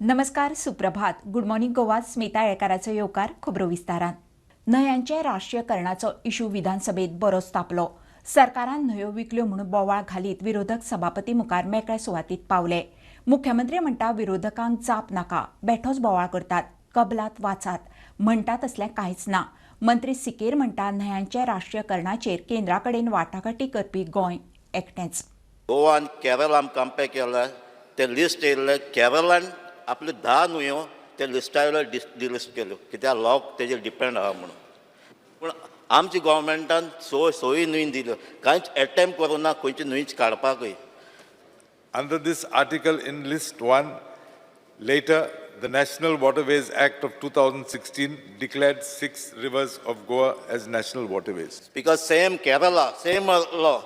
नमस्कार, सुप्रभात. Good morning Goa. Smita येळकाराचो येवकार. खबरो विस्तारान. न्हंयांचे राष्ट्रीयकरणाचो इशू विधानसभेत बरोच तापलो. सरकारान न्हंयो विकल्यो म्हणून बोवाळ घालीत विरोधक सभापती मुखार मेकळ्या सुवातीत पावले. मुख्यमंत्री म्हणटा विरोधकांक जाप नाका, बेठोच बोवाळ करतात, कबलात वाचात, म्हणटात असलें कांयच ना. मंत्री सिकेर म्हणटा न्हंयांचे राष्ट्रीयकरणाचेर केंद्राकडेन वाटाघाटी करपी गोंय एकटेंच. गोवा आनी केरळ आमकां कंपेर केल्यार ते लिस्ट येयल्ले केरळान आपल्यो 10 न्हंयो ते लिस्टार डिलिस्ट केल्यो कित्याक लॉक तेजेर डिपेंड आहा म्हणून. पूण आमच्या गोवोरमेंटान सोयी न्हंय दिल्यो, कांयच एटेम्प्ट करूं ना खंयची न्हंयच काडपाकय. Under this article in list 1, later the National Waterways Act of 2016 declared 6 rivers of Goa as national waterways. Because same Kerala, same law.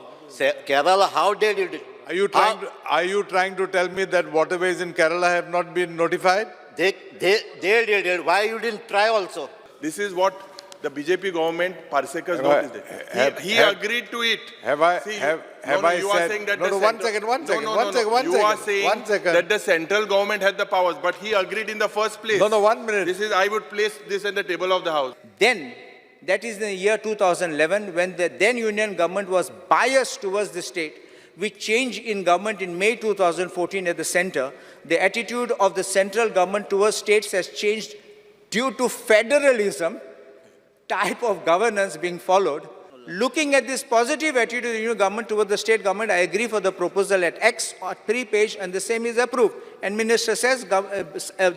Kerala, how they did it? Are you trying to tell me that waterways in Kerala have not been notified? They did it. Why you didn't try also? This is what the BJP government, Parsekar's noticed it. He agreed to it. Have I You are said? saying that No, the one second. You are saying that the central government had the powers, but he agreed in the first place. No, 1 minute. I would place this on the table of the House. Then, that is the year 2011, when the then union government was biased towards the state. We changed in government in May 2014 at the center. The attitude of the central government towards states has changed due to federalism type of governance being followed. Looking at this positive attitude of the new government towards the state government, I agree for the proposal at X or 3 page, and the same is approved. And minister says,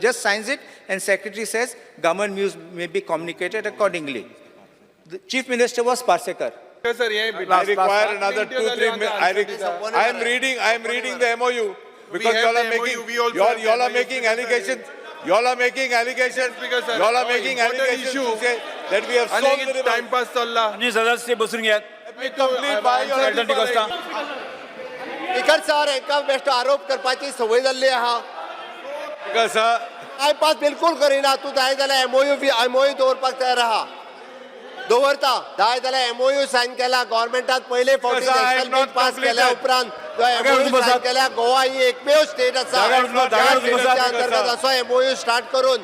just signs it, and secretary says, government views may be communicated accordingly. The chief minister was Parsekar. Yes, sir. I require another 2-3 minutes. I am reading the MOU because you all are making allegations. You all are making allegations. You all are making allegations to say that we have sold the river. Time pass challa. आणि सदस्य बसून घ्या. Let me complete my ऍडल्टी कोस्टा. इकडच्यावर एका बेश्टो आरोप करपाची संवय जाल्ली आहा. because टायम पास बिलकुल करिना. तूं जाय जाल्यार एमओयू दवरपाक तयार आहा. दवरता. जाय जाल्यार एमओयू सायन केला. गव्हर्नमेंटान पयले फावटी नॅशनल बिल पास केल्या उपरांत जो एमओयू सायन केल्या, गोवा ही एकमेव स्टेट आसा त्या स्टेटीच्या अंतर्गत असो एमओयू स्टार्ट करून.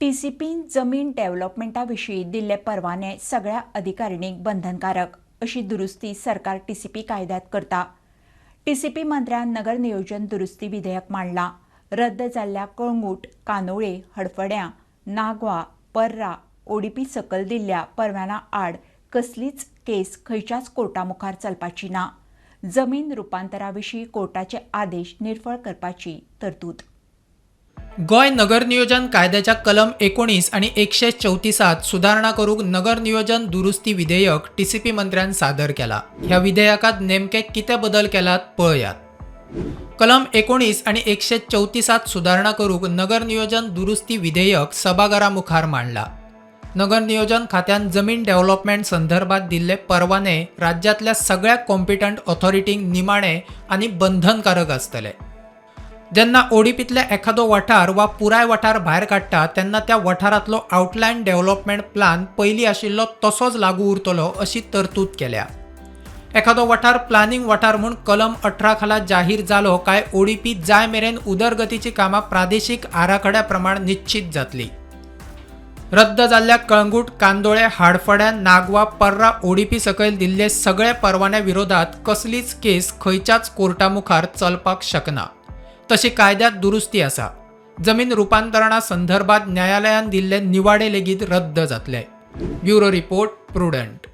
टीसीपीन जमीन डेव्हलपमेंटा विशीं दिल्ले परवाने सगळ्या अधिकारिणींक बंधनकारक अशी दुरुस्ती सरकार टीसीपी कायद्यात करता. टीसीपी मंत्र्यान नगर नियोजन दुरुस्ती विधेयक मांडला. रद्द जाल्ल्या कळंगूट, कानोळे, हडफड्यां, नागवा, पर्रा, ओडीपी सकल दिल्ल्या परवाना आड कसलीच केस खंयच्याच कोर्टा मुखार चलपाची ना. जमीन रुपांतरा विशीं कोर्टाचे आदेश निर्फळ करपाची तरतूद. गोंय नगर नियोजन कायद्याच्या कलम 19 आणि 134 सुधारणा करूंक नगर नियोजन दुरुस्ती विधेयक टीसीपी मंत्र्यान सादर केला. ह्या विधेयकात नेमके किती बदल केलात पळयात. कलम 19 आणि 134 सुधारणा करूंक नगर नियोजन दुरुस्ती विधेयक सभाघरा मुखार मांडला. नगर नियोजन खात्यान जमीन डेव्हलपमेंट संदर्भात दिल्ले परवाने राज्यातल्या सगळ्या कॉम्पिटंट ऑथॉरिटींक निमाणे आणि बंधनकारक आसतले. जेन्ना ओडीपीतले एखादो वाठार वा पुराय वाठार भायर काडटा तेन्ना त्या वाठारांतलो आउटलायन डेव्हलपमेंट प्लान पयलीं आशिल्लो तसोच लागू उरतलो अशी तरतूद केल्या. एखादो वाठार प्लानिंग वाठार म्हूण कलम 18 खाला जाहीर जालो काय ओडीपी जाय मेरेन उदरगतीची कामां प्रादेशीक आराखड्या प्रमाण निश्चित जातली. रद्द जाल्ल्या कळंगूट, कांदोळे, हाडफड्या, नागवा, पर्रा ओडीपी सकयल दिल्ले सगळे परवान्या विरोधात कसलीच केस खंयच्याच कोर्टा मुखार चलपाक शकना. तशी कायद्यात दुरुस्ती आसा. जमीन रुपांतरणा संदर्भात न्यायालयान दिल्ले निवाडे लेगीत रद्द जातले. Bureau report, prudent.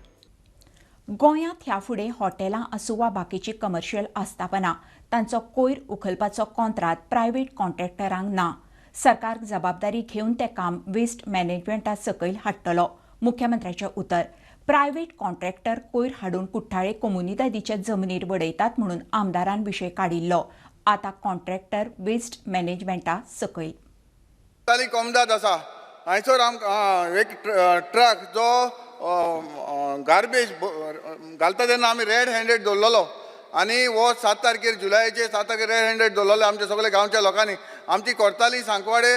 गोंयांत ह्या फुडें हॉटेलां आसूं वा बाकीची कमर्शियल आस्थापनां तांचो कोयर उखलपाचो कॉन्ट्राक्ट प्रायव्हेट कॉन्ट्रॅक्टरांक ना. सरकार जबाबदारी घेवन तें काम वेस्ट मॅनेजमेंटा सकयल हाडटलो. मुख्यमंत्र्याचें उतर. प्रायव्हेट कॉन्ट्रॅक्टर कोयर हाडून कुठ्ठाळे कोमुनिदादीच्या जमनीर वडयतात म्हणून आमदारान विशय काडिल्लो. आता कॉन्ट्रॅक्टर वेस्ट मॅनेजमेंटा सकयल. कोमदाद आसा हांयसर आमकां एक ट्रक जो गार्बेज घालता तेन्ना आमी रेड हँडेड दवरलेलो आनी हो 7 तारखेर जुलयाचे 7 तारखेर रेड हँडेड दवरलेलो आमच्या सगळ्या गांवच्या लोकांनी. आमची कोर्ताली सांकवाडे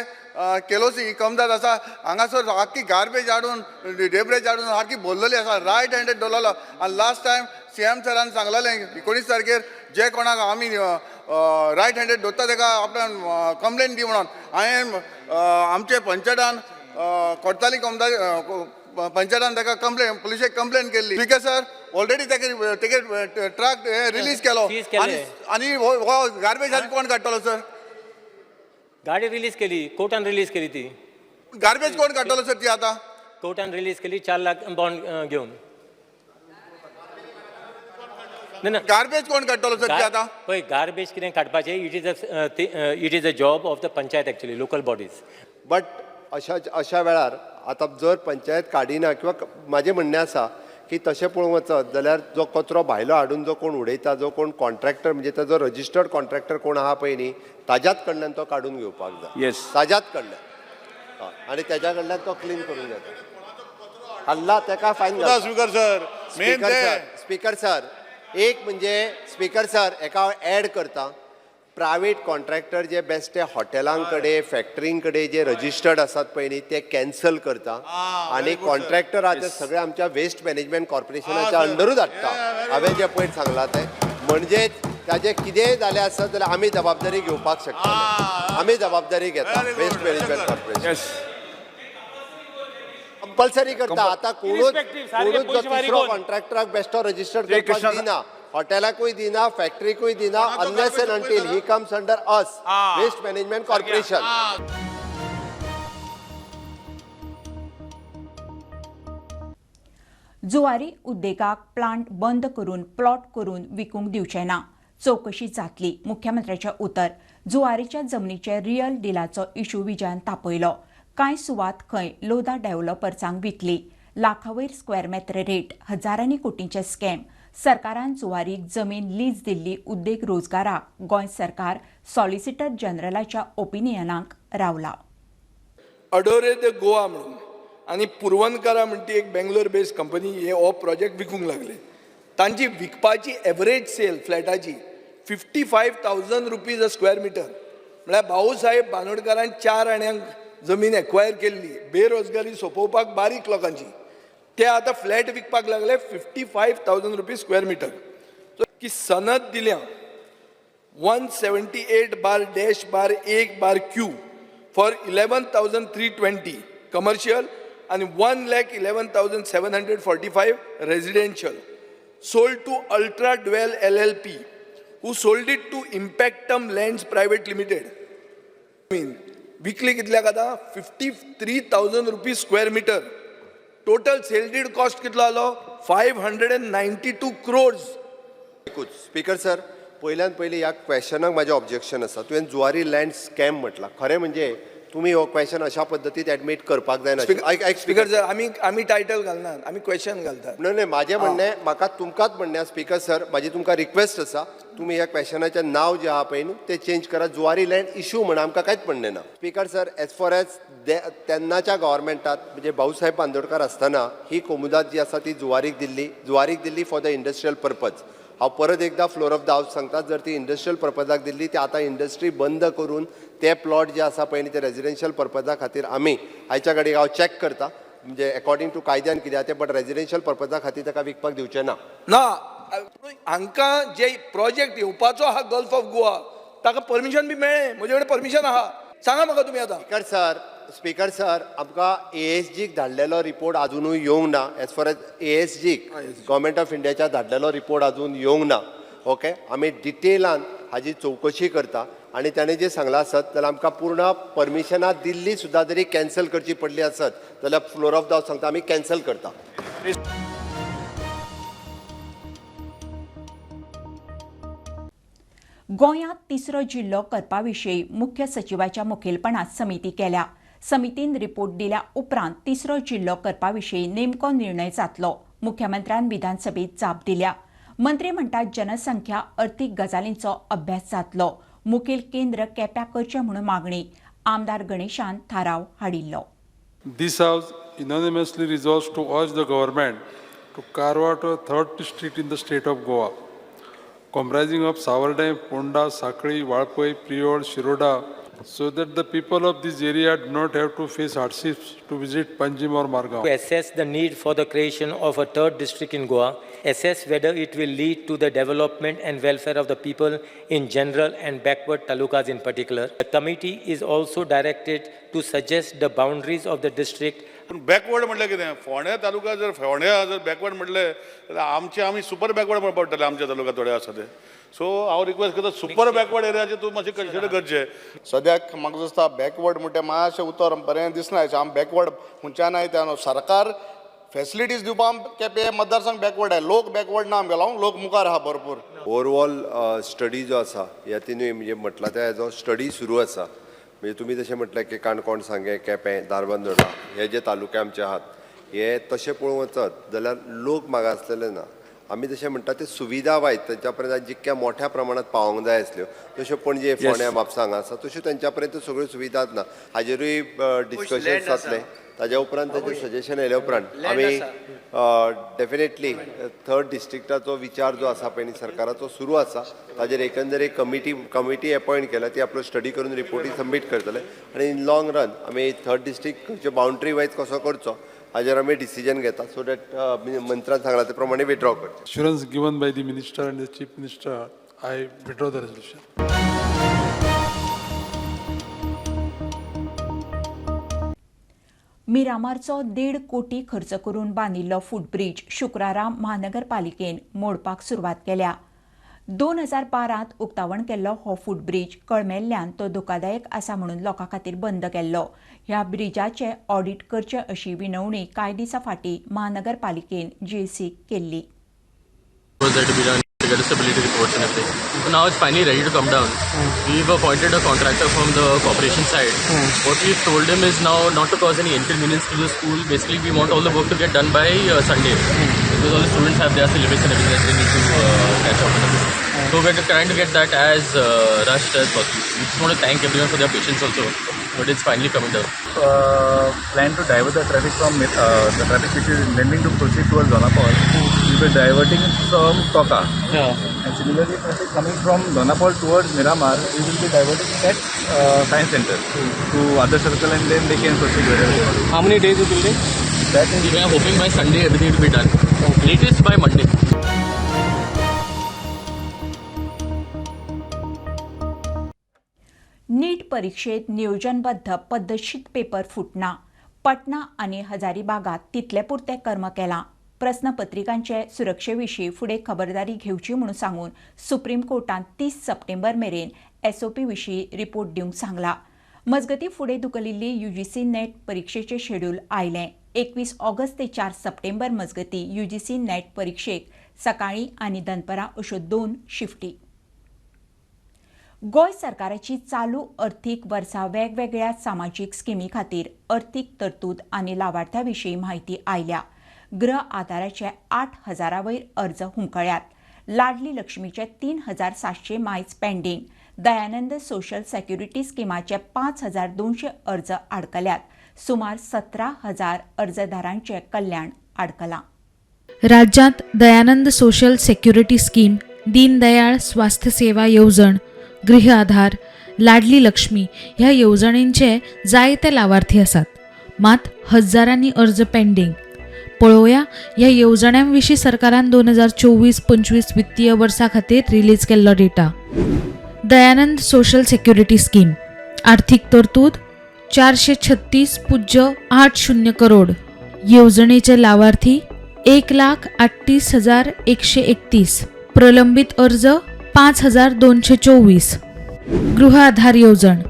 केलोसी कमदाद आसा हांगासर आख्खी गार्बेज हाडून डेब्रेज हाडून सारकी भरलेली आसा रायट हँडेड दवरलेलो आनी लास्ट टायम CM सरान सांगलेलें 19 तारखेर जे कोणाक आमी रायट हँडेड दवरता ताका आपणान कंप्लेन दी म्हणून हांवें आमचे पंचायतान कोडताली पंचायतान ताका कंप्लेन पुलिशेक कंप्लेन केल्ली स्पीकर सर ऑलरेडी तेगे ट्रक रिलीज केलो आनी हो गार्बेज आनी कोण काडटलो सर गाडी रिलीज केली कोर्टान रिलीज केली ती गार्बेज कोण काडटलो सर ती आतां कोर्टान रिलीज केली 4 लाख बॉन्ड घेऊन ना गार्बेज कोण काडटलो सर ती आतां पळय गार्बेज कितें काडपाचें it is a job of the panchayat actually local bodies but अशा वेळार आतां जर पंचायत काडिना किंवा म्हाजें म्हणणें आसा की तशें पळोवंक वचत जाल्यार जो कचरो भायलो हाडून जो कोण उडयता जो कोण कॉन्ट्रॅक्टर म्हणजे ताजो रजिस्टर्ड कॉन्ट्रॅक्टर कोण आहा पळय न्ही ताज्याच कडल्यान तो काडून घेवपाक जाय Yes. ताज्याच कडल्यान आनी तेज्या कडल्यान तो क्लीन करून घेता हल्ला ताका फायन speaker sir main speaker sir एक म्हणजे स्पीकर सर एका ॲड करता प्रायवेट कॉन्ट्रॅक्टर जे बेश्टे हॉटेलां कडेन फॅक्टरीं कडेन जे रजिस्टर्ड आसात पळय न्ही ते कॅन्सल करता आनी कॉन्ट्रॅक्टर आहा ते सगळे आमच्या वेस्ट मॅनेजमेंट कॉर्पोरेशनाच्या अंडरूच हाडटा हांवें जे पयर सांगलां तें म्हणजे ताजें कितेंय जालें आसत जाल्यार आमी जबाबदारी घेवपाक शकता आमी जबाबदारी घेता वेस्ट मॅनेजमेंट कॉर्पोरेशन कंपल्सरी करता आतां कोणूच जो तिसरो कॉन्ट्रॅक्टराक बेश्टो रजिस्टर्ड करपाक दिना हॉटेलाकूय दिना फॅक्टरीकूय दिना unless and until he comes under us waste management corporation Zuari उद्देगाक प्लांट बंद करून प्लॉट करून विकूंक दिवचे ना चौकशी जातली मुख्यमंत्र्याचे उतर जुवारीच्या जमनीचे रियल डिलाचो इशू विजयान तापयलो कांय सुवात खंय लोदा डेव्हलपर्सांक विकली लाखावयर स्क्वेअर मेत्र रेट हजारांनी कोटींचे स्कॅम सरकारान जुवारीक जमीन लीज दिल्ली उद्देग रोजगाराक गोंय सरकार सॉलिसिटर जनरलाच्या ओपिनियनाक रावला अडोरे ते गोवा म्हणून आनी पुरवनकारा म्हणटी एक बेंगलोर बेस्ड कंपनी हे हो प्रोजेक्ट विकूंक लागले तांची विकपाची एवरेज सेल फ्लॅटाची 55,000 रुपीज अ स्क्वेअर मिटर म्हळ्यार भाऊसाहेब बांदोडकारान 4 आण्यांक जमीन एक्वायर केल्ली बेरोजगारी सोंपोवपाक बारीक लोकांची ते आतां फ्लॅट विकपाक लागले 55,000 रुपीज स्क्वेअर मिटर की सनद दिल्या 178/-1/Q for 11,320 commercial and 1,11,745 residential sold to Ultra Dwell LLP who sold it to Impactum Lands Private Limited. Weekly कितल्या आता 53,000 rupees square metre total sale deed cost कितलो आलो 592 crores. स्पीकर सर पहिल्यान पयलीं ह्या क्वेश्चनाक म्हाजें ऑब्जेक्शन आसा तुवें जुवारी लँड स्कॅम म्हटलां खरें म्हणजे तुम्ही हो क्वेश्चन अशा पद्दतीत ऍडमिट करपाक जायना स्पीकर सर आमी टायटल घालनात आमी क्वेश्चन घालतात न्हय म्हाजें म्हणणें म्हाका तुमकांच म्हणणें स्पीकर सर म्हाजी तुमकां रिक्वेस्ट आसा तुम्ही ह्या क्वेश्चनाचें नांव जें आहा पळय न्हू तें चेंज करा जुवारी लँड इशू म्हणून आमकां कांयच म्हणणें ना speaker sir as far as तेन्नाच्या गव्हर्मेंटात म्हणजे भाऊसाहेब बांदोडकार आसतना ही कोमुदाद जी आसा ती जुवारीक दिल्ली फॉर द इंडस्ट्रियल पर्पज हांव परत एकदा फ्लोर ऑफ द हावस सांगता जर ती इंडस्ट्रियल पर्पजाक दिल्ली ती आतां इंडस्ट्री बंद करून ते प्लॉट जे आसा पळय न्ही ते रेजिडेन्शियल पर्पजा खातीर आमी आयच्या घडीक हांव चॅक करता म्हणजे अकॉर्डिंग टू कायद्यान कितें ते बट रेजिडेन्शियल पर्पजा खातीर ताका विकपाक दिवचें ना हांकां जे प्रोजेक्ट येवपाचो आहा गल्फ ऑफ गोवा ताका परमिशन बी मेळ्ळें म्हजे कडेन परमिशन आहा सांगा म्हाका तुमी आतां स्पीकर सर आमकां ASGक धाडलेलो रिपोर्ट अजुनूय येवंक ना एज फॉर एज ASGक गव्हर्मेंट ऑफ इंडियाच्या धाडलेलो रिपोर्ट अजून येवंक ना ओके आमी डिटेलान हाजी चवकशी करता आनी ताणें जें सांगलां आसत जाल्यार आमकां पूर्ण परमिशनां दिल्ली सुद्दां जरी कॅन्सल करची पडली आसत जाल्यार फ्लोर ऑफ द हावस सांगता आमी कॅन्सल करता गोंयांत तिसरो जिल्लो करपा विशीं मुख्य सचिवाच्या मुखेलपणांत समिती केल्या समितीन रिपोर्ट दिल्या उपरांत तिसरो जिल्लो करपा विशीं नेमको निर्णय जातलो मुख्यमंत्र्यान विधानसभेत जाप दिल्या मंत्री म्हणटात जनसंख्या अर्थीक गजालींचो अभ्यास जातलो मुखेल केंद्र केप्यां करचें म्हणून मागणी आमदार गणेशान थाराव हाडिल्लो This House unanimously resolves to urge the government to carve out a third district in the state of Goa, comprising of Savardai, Ponda, Sakali, Valpai, Priod, Shiroda, so that the people of this area do not have to face hardships to visit Panjim or Margao. To assess the need for the creation of a third district in Goa, assess whether it will lead to the development and welfare of the people in general and backward talukas in particular. The committee is also directed to suggest the boundaries of the district. पण backward म्हटलं कितें फोंड्या तालुका जर फोंड्या जर backward म्हटलें जाल्यार आमी सुपर बॅकवर्ड म्हणून पडटले आमच्या तालुका थोडे आसा ते. सो हांव रिक्वेस्ट करता सुपर बॅकवर्ड एरियाचे तूं मातशें कन्सिडर करचें. सद्याक म्हाका दिसता बॅकवर्ड म्हणटा मातशें उतर बरें दिसना आम बॅकवर्ड खंयच्या नाय त्या सरकार फॅसिलिटीज दिवपाक केपें मतदारसंघ बॅकवर्ड आहे लोक बॅकवर्ड ना आमगेलो लोक मुखार आहा भरपूर. ओवरऑल स्टडी जो आसा ह्या तिनूय म्हणजे म्हटला त्या हेजो स्टडी सुरू आसा. म्हणजे तुमी जशें म्हटलें की काणकोण सांगे केपें धारबांदोडा हे जे तालुके आमचे आहात हे तशें पळोवंक वचत जाल्यार लोक मागासलेले ना. आमी जशें म्हणटा ते सुविधा वायज तेंच्या पर्यंत जितक्या मोठ्या प्रमाणात पावोंक जाय आसल्यो तश्यो पणजे फोंड्या म्हापसांग आसा तश्यो तेंच्या पर्यंत सगळ्यो सुविधा ना. हाजेरूय डिस्कशन जातलें. ताज्या उपरांत तेजें सजेशन येयल्या उपरांत आमी डेफिनेटली थर्ड डिस्ट्रिक्टाचो विचार जो आसा पळय न्ही सरकाराचो सुरू आसा. ताजेर एकंदर एक कमिटी अपॉयंट केल्या ती आपलो स्टडी करून रिपोर्टी सबमीट करतले आनी इन लॉंग रन आमी थर्ड डिस्ट्रिक्ट बाउंड्री वायज कसो करचो हाजेर आमी डिसिजन घेता सो दॅट मंत्र्यान सांगला ते प्रमाणे विड्रॉ करता. Assurance given by the minister and the chief minister, I withdraw the resolution. मिरामारचो 1.5 कोटी खर्च करून बांदिल्लो फुटब्रिज शुक्रारा महानगरपालिकेन मोडपाक सुरवात केल्या. 2012त उक्तावण केल्लो हो फुटब्रिज कळमेल्ल्यान तो धोकादायक आसा म्हणून लोकां खातीर बंद केल्लो. ह्या ब्रिजाचे ऑडिट करचे अशी विनवणी कांय दिसा फाटीं महानगरपालिकेन JC केल्ली. Get a stability reports and everything. So now it's finally ready to come down. We've appointed a contractor from the corporation side. What we've told him is now not to cause any inconvenience to the school. Basically, we want all the work to get done by Sunday. Because all the students have their syllabus and everything that they need to catch up with everything. So we're trying to get that as rushed as possible. We just want to thank everyone for their patience also. But it's finally coming down. Plan to divert the traffic from the traffic which is intending to proceed towards Donapal. We will be diverting it from Toka. Yeah. And similarly, traffic coming from Donapal towards Miramar, we will be diverting it at Science Center to other circle, and then they can proceed wherever they want. How many days it will take? That is, We are hoping by Sunday everything will be done. Latest by Monday. नीट परीक्षेत नियोजनबद्ध पद्धतशीर paper फुटना. Patna आनी हजारीबागात तितले पुरते कर्म केलां. प्रस्नपत्रिकांचे सुरक्षेविशीं फुडें खबरदारी घेवची म्हणून सांगून सुप्रीम कोर्टान 30 सप्टेंबर मेरेन SOP विशीं रिपोर्ट दिवंक सांगला. मजगतीं फुडें धुकलिल्ली UGC नेट परीक्षेचें शेड्यूल आयलें. 21 ऑगस्ट ते 4 सप्टेंबर मजगतीं UGC नेट परीक्षेक सकाळीं आनी दनपरां अश्यो 2 शिफ्टी. गोंय सरकाराची चालू अर्थीक वर्सा वेगवेगळ्या सामाजीक स्किमी खातीर अर्थीक तरतूद आनी लावार्थ्यां विशीं म्हायती आयल्या. गृह आदाराचे 8,000 वयर अर्ज हुमकळ्यात. लाडली लक्ष्मीचे 3,700 मायज पेंडींग. दयानंद सोशल सेक्युरिटी स्किमाचे 5,200 अर्ज आडकल्यात. सुमार 17,000 अर्जदारांचे कल्याण आडकलां. राज्यांत Dayanand social security scheme, Deendayal स्वास्थ्य सेवा येवजण, गृह आधार, लाडली लक्ष्मी ह्या येवजणींचे जायते लावार्थी आसात. मात हजारांनी अर्ज पेंडींग. पळोवया ह्या येवजण्यां विशीं सरकारान 2024-25 वित्तीय वर्सा खातीर रिलीज केल्लो data. Dayanand social security scheme आर्थीक तरतूद 436.80 करोड. येवजणेचे लावार्थी 1,38,131. प्रलंबित अर्ज 5,224. गृह आधार येवजण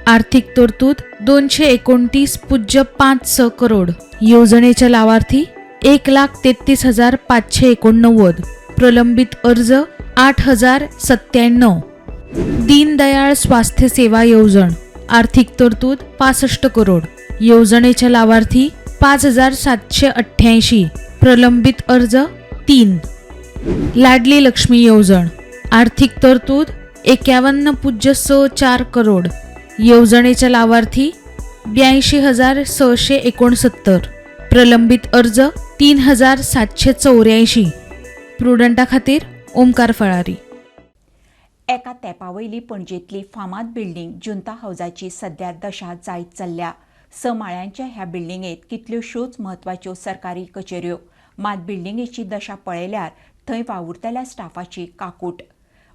आर्थिक तरतूद 229.56 करोड. येवजणेचे लावार्थी 1,33,589. प्रलंबित अर्ज 8,097. दीनदयाळ स्वास्थ्य सेवा येवजण आर्थिक तरतूद 65 करोड. योजनेचे लाभार्थी 5,788. प्रलंबित अर्ज 3. लाडली लक्ष्मी योजन आर्थिक तरतूद 51.64 करोड. योजनेचे लाभार्थी 82,669. प्रलंबित अर्ज 3,784. प्रुडंटा खातीर ओमकार फळारी. एका तेंपावयली पणजेंतली फामाद बिल्डींग जुंता हावजाची सध्या दशा जायत चल्ल्या. 6 माळ्यांच्या ह्या बिल्डिंगेंत कितल्योशोच म्हत्वाच्यो सरकारी कचेऱ्यो. मात बिल्डिंगेची दशा पळयल्यार थंय वावुरतल्या स्टाफाची काकूट.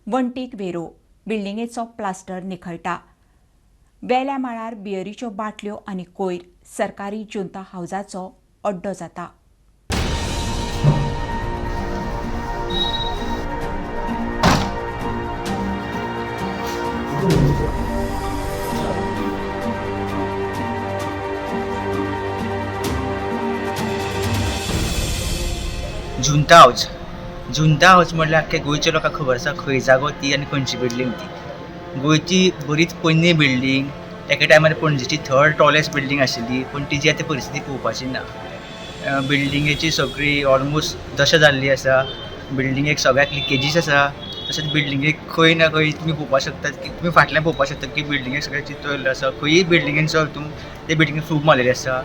वण्टीक वेरो, बिल्डिंगेचो प्लास्टर निखळटा. वेल्या माळार बियरीच्यो बाटल्यो आनी कोयर. सरकारी जुंता हावजाचो अड्डो जाता. जुंता हावज म्हटल्यार आख्ख्या गोंयच्या लोकांक खबर आसा खंय जागो ती आनी खंयची बिल्डींग ती. गोंयची बरीच पोन्नी बिल्डींग, एके टायमार पणजेची 3rd टॉलेस्ट बिल्डींग आशिल्ली, पूण तिची आतां परिस्थिती पळोवपाची ना. बिल्डिंगेची सगळी ऑलमोस्ट दशा जाल्ली आसा. बिल्डिंगेक सगळ्याक लिकेजीस आसा. तशेंच बिल्डिंगेक खंय ना खंय तुमी पळोवपाक शकतात की तुमी फाटल्यान पळोवपाक शकतात की बिल्डिंगेक सगळें चित्तलें आसा. खंयीय बिल्डिंगेन चल तूं ते बिल्डिंगेक फ्लूक मारलेली आसा.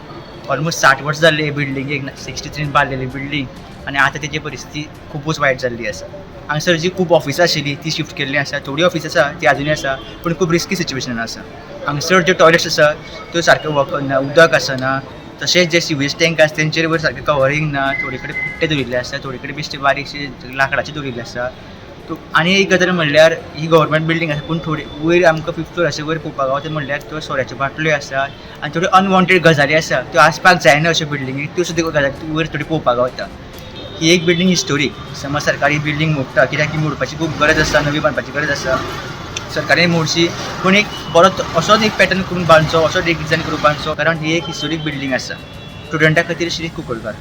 ऑलमोस्ट 60 वर्सां जाल्ली हे बिल्डिंगेक 63 बांदलेली बिल्डींग आनी आतां तेजी परिस्थिती खूबच वायट जाल्ली आसा. हांगसर जी खूब ऑफिसां आशिल्ली ती शिफ्ट केल्ली आसा. थोडी ऑफिस आसा ती आजुनूय आसा पूण खूब रिस्की सिच्युएशन आसा. हांगसर जे टॉयलेट्स आसा त्यो सारक्यो वर्क करना, उदक आसना. तशेंच जे सिवेज टँक आसा तेंचेर वयर सारकें कवरींग ना. थोडे कडेन पुट्टे दवरिल्ले आसा, थोडे कडेन बेश्टे बारीकशे लांकडाचे दवरिल्ले आसा. आनी एक गजाल म्हणल्यार ही गव्हर्मेंट बिल्डींग आसा पूण थोडी वयर आमकां 5th फ्लोराचे वयर पळोवपाक गावता म्हणल्यार त्यो सोऱ्याच्यो बाटल्यो आसा आनी थोड्यो अनवॉन्टेड गजाली आसा त्यो आसपाक जायना अश्यो बिल्डिंगेक. त्यो सुद्दां गजाली वयर थोडी पळोवपाक गावता. ही एक बिल्डींग हिस्टोरीक. समज सरकारी बिल्डींग मोडटा कित्याक की मोडपाची खूब गरज आसा, नवी बांदपाची गरज आसा. सरकारान मोडची पूण एक बरो असोच एक पॅटर्न करून बांदचो, असोच एक डिझायन करून बांदचो कारण ही एक हिस्टोरीक बिल्डींग आसा. स्टुडंटा खातीर श्री कुंकळकार.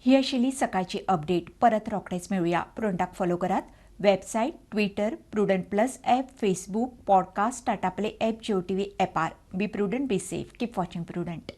ही आशिल्ली सकाळची अपडेट. परत रोखडेच मेळुया. प्रुडंटाक फॉलो करात. Website, Twitter, Prudent plus app, Facebook, podcast, Tata play app, Jio TV ॲपार. Be Prudent, be safe, keep watching prudent.